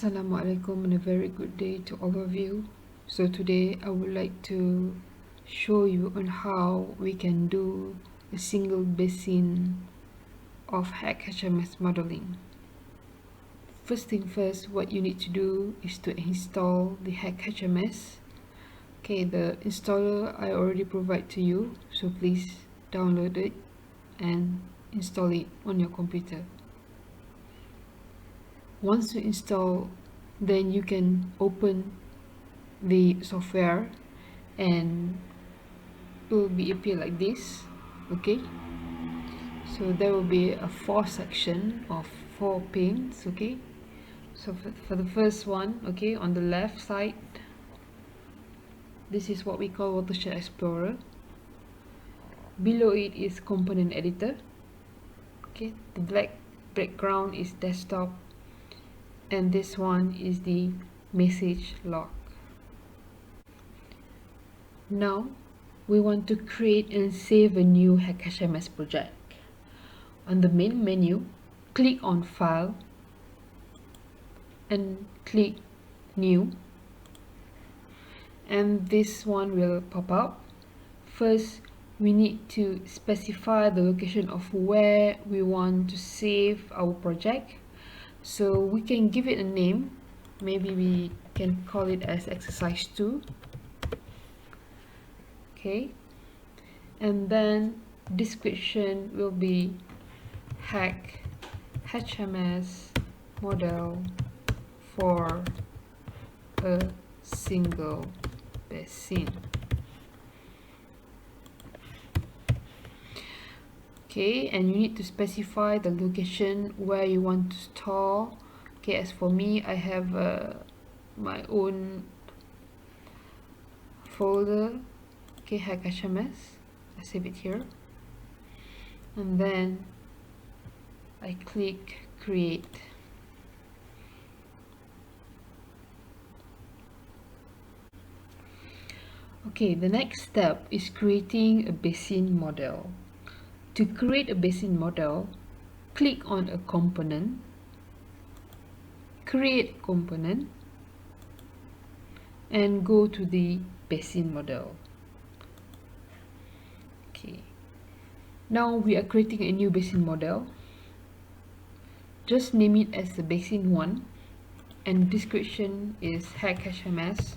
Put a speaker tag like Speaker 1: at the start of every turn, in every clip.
Speaker 1: Assalamualaikum and a very good day to all of you. So today I would like to show you on how we can do a single basin of HEC-HMS modeling. First thing first, what you need to do is to install the HEC-HMS. Okay, the installer I already provide to you, so please download it and install it on your computer. Once you install, then you can open the software and it will be appear like this. Okay, so there will be a 4 section of 4 panes. Okay, so for the first one, okay, on the left side, this is what we call Watershed Explorer. Below it is component editor. Okay, the black background is desktop, and this one is the message log. Now we want to create and save a new HEC-HMS project. On the main menu, click on File and click New, and this one will pop up. First, we need to specify the location of where we want to save our project. So we can give it a name. Maybe we can call it as exercise 2. Okay, and then description will be HEC-HMS model for a single basin. Okay, and you need to specify the location where you want to store. Okay, as for me, I have my own folder. Okay, HEC-HMS. I save it here, and then I click create. Okay, the next step is creating a basin model. To create a basin model, click on a component, create component, and go to the basin model. Okay, now we are creating a new basin model. Just name it as the basin 1, and description is HEC-HMS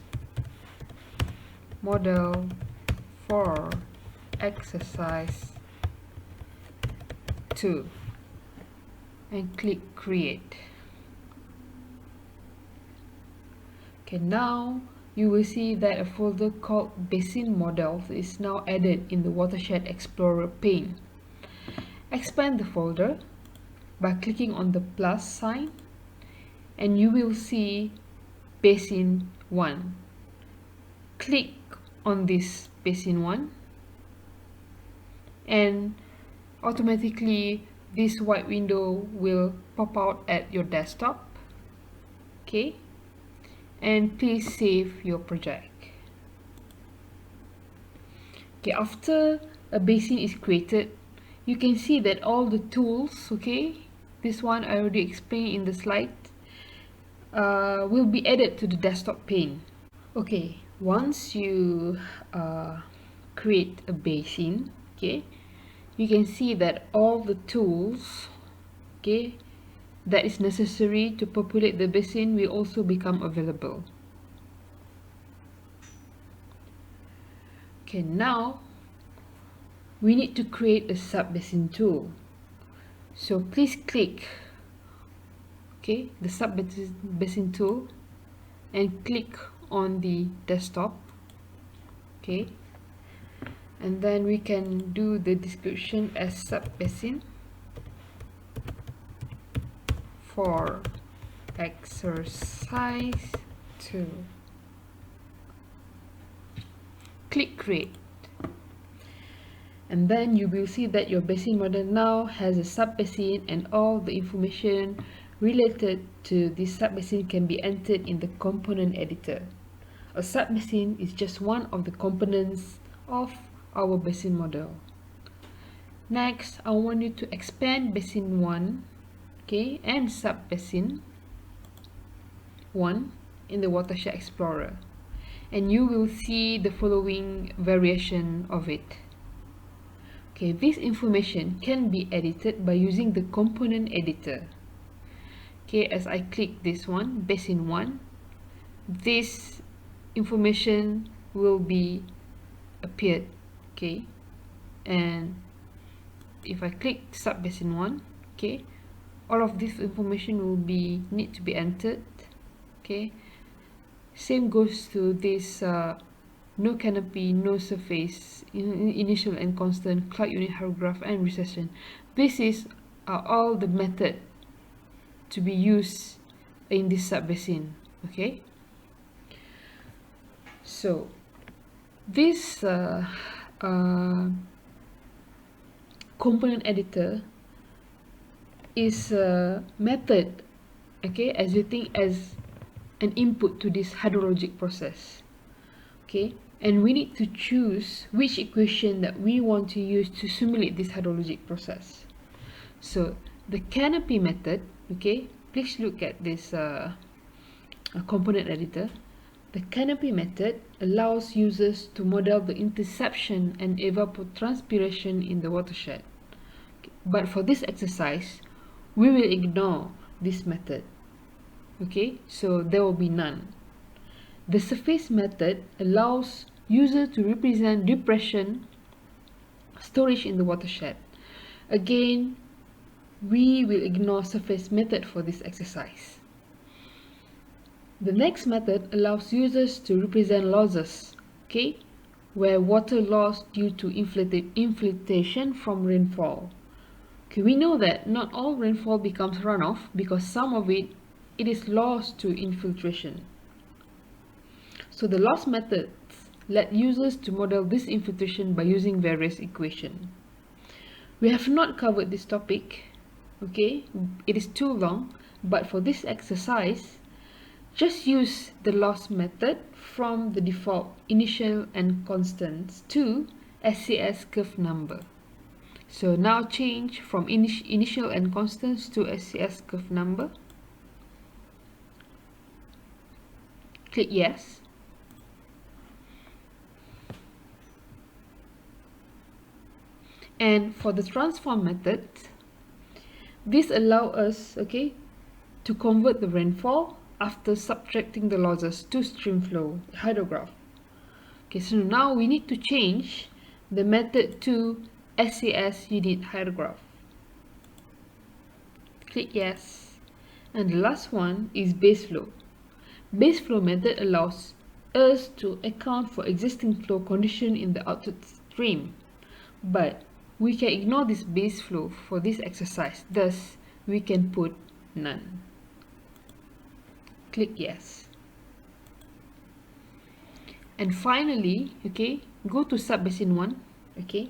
Speaker 1: model for exercise 2, and click create. Okay, now you will see that a folder called basin models is now added in the Watershed Explorer pane. Expand the folder by clicking on the plus sign, and you will see basin 1. Click on this basin 1, and automatically this white window will pop out at your desktop. Okay, and please save your project. Okay, after a basin is created, you can see that all the tools, okay, this one I already explained in the slide, will be added to the desktop pane. Okay, once you create a basin, okay, you can see that all the tools, okay, that is necessary to populate the basin will also become available. Okay, now we need to create a sub basin tool. So please click, okay, the sub basin tool and click on the desktop. Okay, and then we can do the description as sub basin for exercise 2. Click create, and then you will see that your basin model now has a sub basin, and all the information related to this sub basin can be entered in the component editor. A sub basin is just one of the components of our basin model. Next, I want you to expand basin 1, okay, and sub basin 1 in the Watershed Explorer, and you will see the following variation of it. Okay, this information can be edited by using the component editor. Okay, as I click this one, Basin 1, this information will be appeared. Okay, and if I click Sub Basin 1, okay, all of this information will need to be entered. Okay, same goes to this no canopy, no surface, initial and constant, cloud unit hydrograph, and recession. This is all the method to be used in this sub-basin. Okay, so this component editor is a method, okay, as you think as an input to this hydrologic process. Okay, and we need to choose which equation that we want to use to simulate this hydrologic process. So the canopy method, okay, please look at this component editor. The canopy method allows users to model the interception and evapotranspiration in the watershed. Okay, but for this exercise, we will ignore this method. Okay, so there will be none. The surface method allows users to represent depression storage in the watershed. Again, we will ignore surface method for this exercise. The next method allows users to represent losses, okay, where water loss due to infiltration from rainfall. Okay, we know that not all rainfall becomes runoff because some of it is lost to infiltration. So the loss methods let users to model this infiltration by using various equations. We have not covered this topic, okay, it is too long, but for this exercise, just use the loss method from the default initial and constants to SCS curve number. So now change from initial and constants to SCS curve number. Click yes. And for the transform method, this allows us, okay, to convert the rainfall after subtracting the losses to stream flow hydrograph. Okay, so now we need to change the method to SCS unit hydrograph. Click yes. And the last one is base flow. Base flow method allows us to account for existing flow condition in the outlet stream, but we can ignore this base flow for this exercise, thus we can put none. Click yes. And finally, okay, go to Sub Basin 1, okay,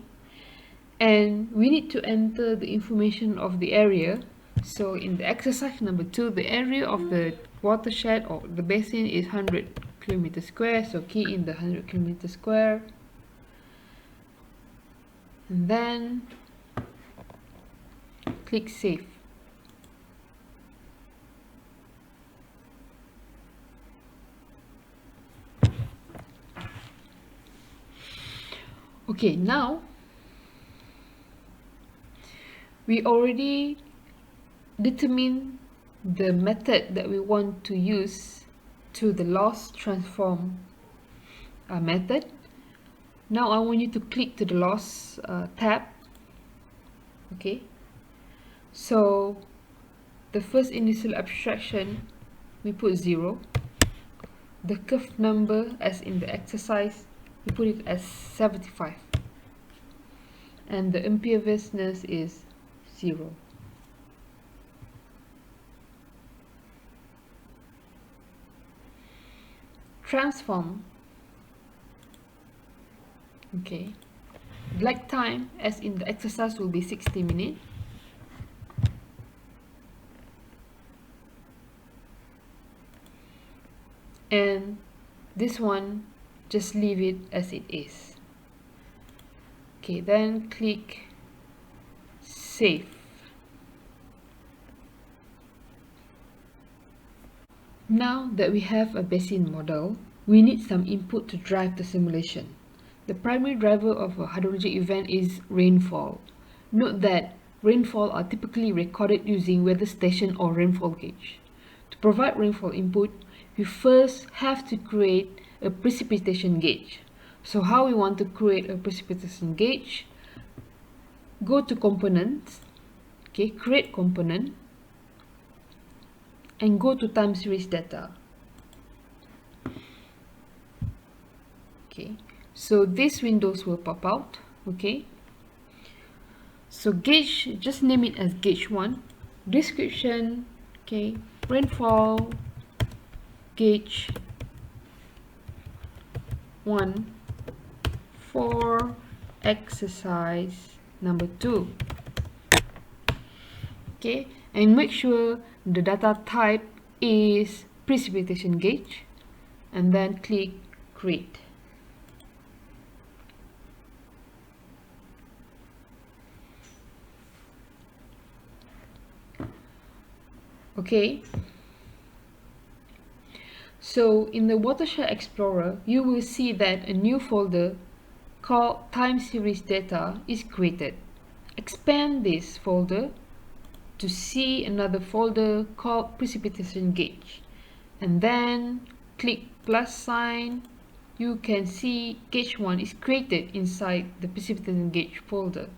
Speaker 1: and we need to enter the information of the area. So in the exercise number 2, the area of the watershed or the basin is 100 kilometers square, so key in the 100 kilometers square. And then click save. Okay, now we already determined the method that we want to use to the loss transform method. Now I want you to click to the loss tab. Okay, so the first initial abstraction we put 0. The curve number, as in the exercise, we put it as 75, and the imperviousness is 0. Transform. Okay, lag time as in the exercise will be 60 minutes. And this one, just leave it as it is. Okay, then click save. Now that we have a basin model, we need some input to drive the simulation. The primary driver of a hydrologic event is rainfall. Note that rainfall are typically recorded using weather station or rainfall gauge. To provide rainfall input, we first have to create a precipitation gauge. So how we want to create a precipitation gauge? Go to components, okay, create component, and go to time series data. Okay, so these windows will pop out. Okay, so gauge, just name it as gauge 1. Description, okay, rainfall gauge 1 for exercise number 2. Okay, and make sure the data type is precipitation gauge, and then click create. Okay, so in the Watershed Explorer, you will see that a new folder called time series data is created. Expand this folder to see another folder called precipitation gauge, and then click plus sign. You can see gauge 1 is created inside the precipitation gauge folder.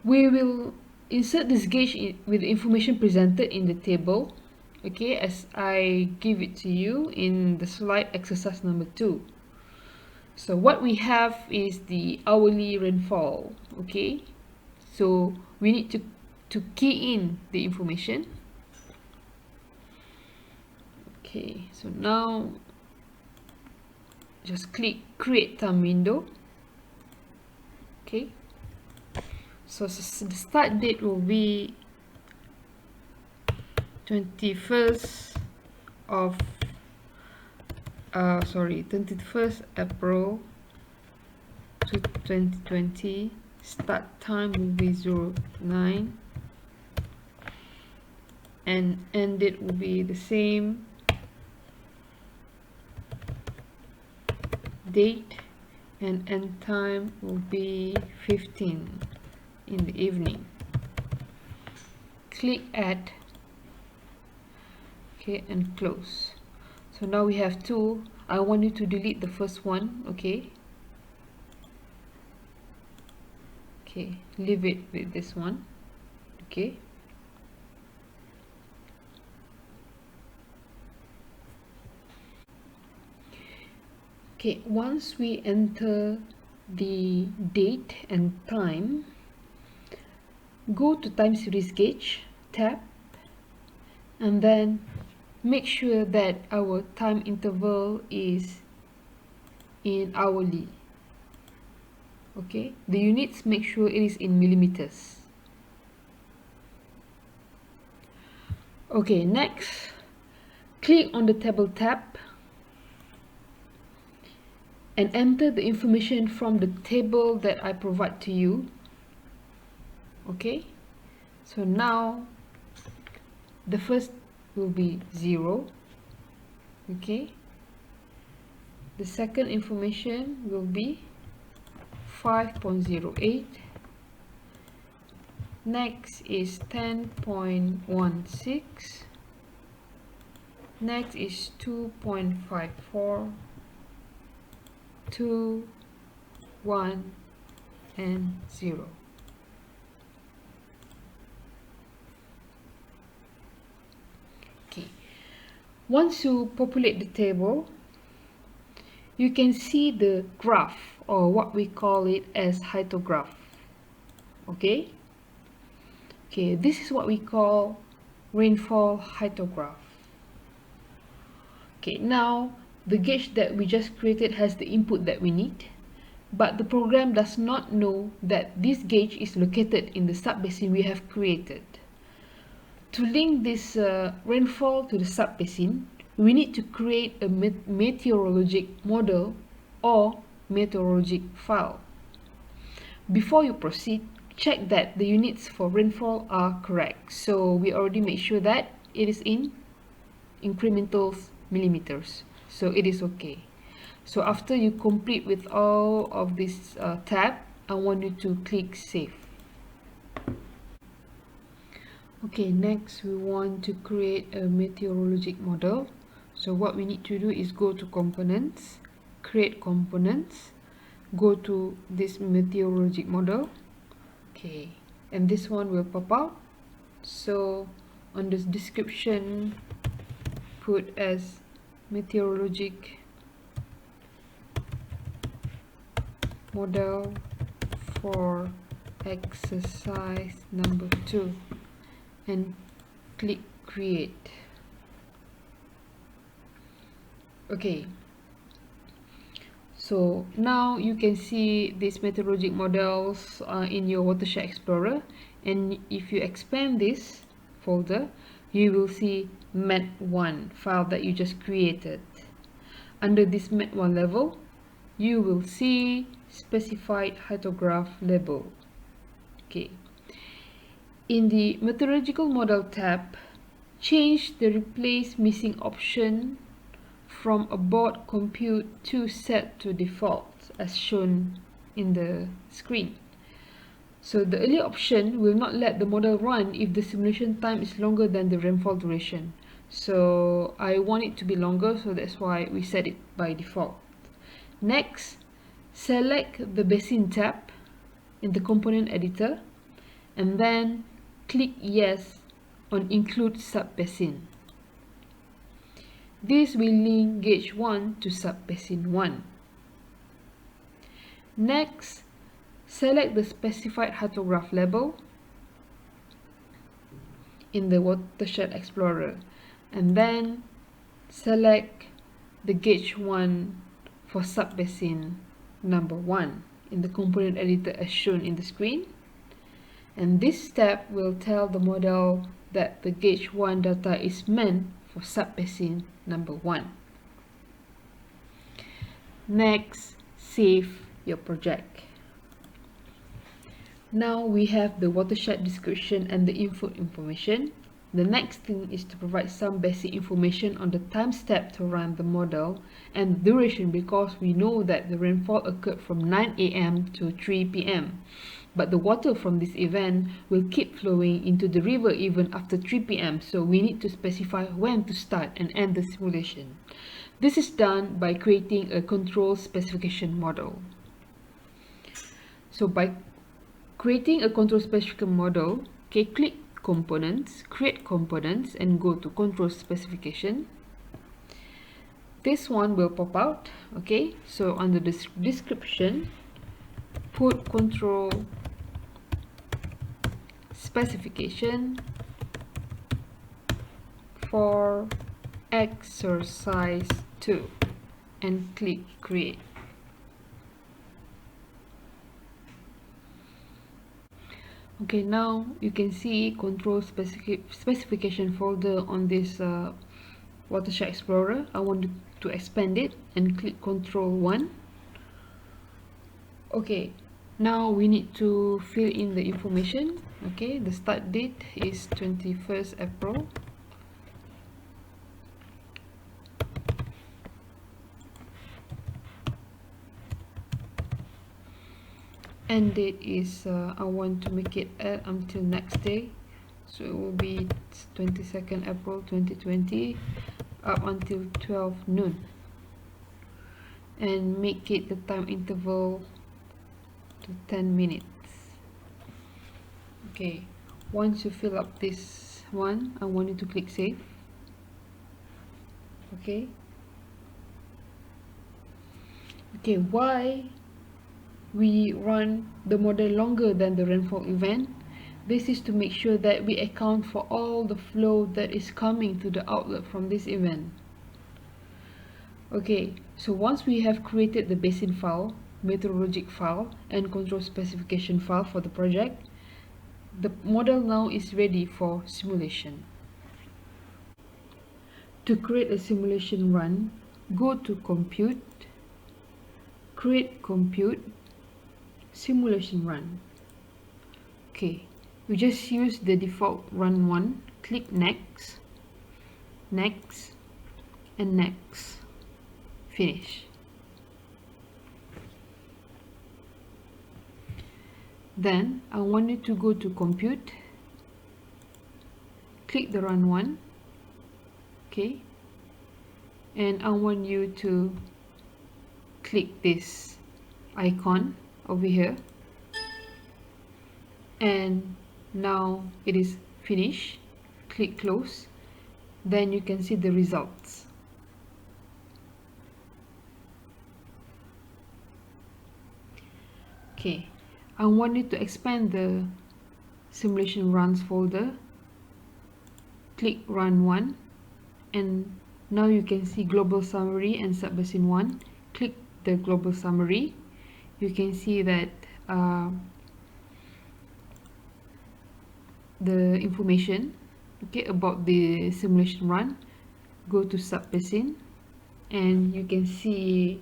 Speaker 1: We will insert this gauge with the information presented in the table, okay, as I give it to you in the slide exercise number 2. So what we have is the hourly rainfall. Okay, so we need to key in the information. Okay, so now just click create time window. Okay, so the start date will be 21st April 2020. Start time will be 09, and end date will be the same date, and end time will be 15 in the evening. Click add, okay, and close. So now we have 2. I want you to delete the first one. Okay, leave it with this one. Okay, once we enter the date and time, go to time series gauge tab, and then make sure that our time interval is in hourly. Okay, the units, make sure it is in millimeters. Okay, next click on the table tab and enter the information from the table that I provide to you. Okay, so now the first will be 0. Okay, the second information will be 5.08. Next is 10.16. Next is 2.54, 2, 1, and 0. Okay, once you populate the table, you can see the graph, or what we call it as hydrograph. Okay, this is what we call rainfall hydrograph. Okay, now the gauge that we just created has the input that we need, but the program does not know that this gauge is located in the sub basin we have created. To link this rainfall to the sub basin, we need to create a meteorologic model or meteorologic file. Before you proceed, check that the units for rainfall are correct. So we already made sure that it is in incremental millimeters, so it is okay. So after you complete with all of this tab, I want you to click save. Okay, next we want to create a meteorologic model. So what we need to do is go to components, create components, go to this meteorologic model. Okay, and this one will pop out. So on this description, put as meteorologic model for exercise number 2 and click create. Okay, so now you can see these meteorologic models in your Watershed Explorer, and if you expand this folder, you will see MET1 file that you just created. Under this MET1 level, you will see specified hydrograph label. Okay. In the meteorological model tab, change the replace missing option from abort compute to set to default as shown in the screen. So the earlier option will not let the model run if the simulation time is longer than the rainfall duration. So I want it to be longer, so that's why we set it by default. Next, select the Basin tab in the component editor and then click yes on include Sub Basin. This will link gauge 1 to Sub Basin 1. Next, select the specified hydrograph label in the Watershed Explorer and then select the gauge 1 for Sub Basin number 1 in the component editor as shown in the screen. And this step will tell the model that the gauge 1 data is meant for Sub Basin number 1. Next, save your project. Now we have the watershed description and the input information. The next thing is to provide some basic information on the time step to run the model and duration, because we know that the rainfall occurred from 9 AM to 3 PM. But the water from this event will keep flowing into the river even after 3 PM, so we need to specify when to start and end the simulation. This is done by creating a control specification model. So by creating a control specification model, okay, click components, create components and go to control specification. This one will pop out. Okay, so under the description, put control specification for exercise 2 and click create. Okay, now you can see control specification folder on this Watershed Explorer. I want to expand it and click Control 1. Okay, now we need to fill in the information. Okay, the start date is 21st April. End date is I want to make it until next day, so it will be 22nd April 2020 up until 12 noon, and make it the time interval to 10 minutes. Okay, once you fill up this one, I want you to click save. Okay, why we run the model longer than the rainfall event? This is to make sure that we account for all the flow that is coming to the outlet from this event. Okay, so once we have created the basin file, meteorologic file and control specification file for the project, the model now is ready for simulation. To create a simulation run, go to compute, create compute, simulation run. Okay, we just use the default run one, click next. next, and next. Finish. Then I want you to go to compute, click the run one, okay, and I want you to click this icon over here, and now it is finished. Click close, then you can see the results. Okay, I want you to expand the simulation runs folder, click run 1, and now you can see global summary and Sub Basin 1. Click the global summary. You can see that the information, okay, about the simulation run. Go to Sub Basin, and you can see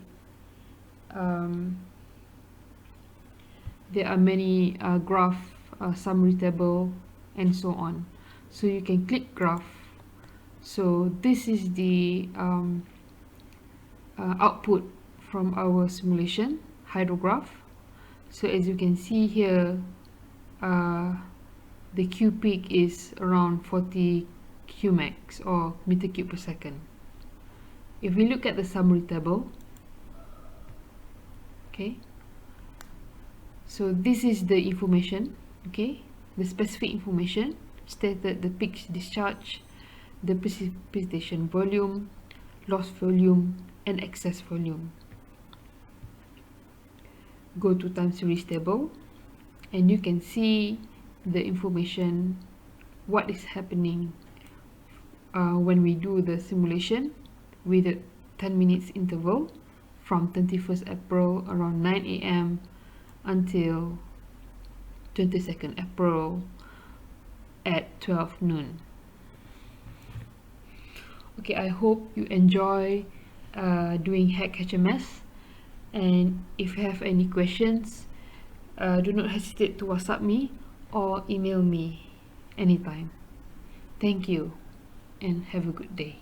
Speaker 1: there are many graph, summary table, and so on. So you can click graph. So this is the output from our simulation hydrograph. So as you can see here, the Q peak is around 40 Qmax, or meter cube per second. If we look at the summary table, okay, so this is the information, okay, the specific information stated: the peak discharge, the precipitation volume, loss volume, and excess volume. Go to time series table, and you can see the information, what is happening when we do the simulation with a 10 minutes interval from 21st April around 9 AM until 22nd April at 12 noon. Okay, I hope you enjoy doing HEC-HMS, and if you have any questions, do not hesitate to WhatsApp me or email me anytime. Thank you, and have a good day.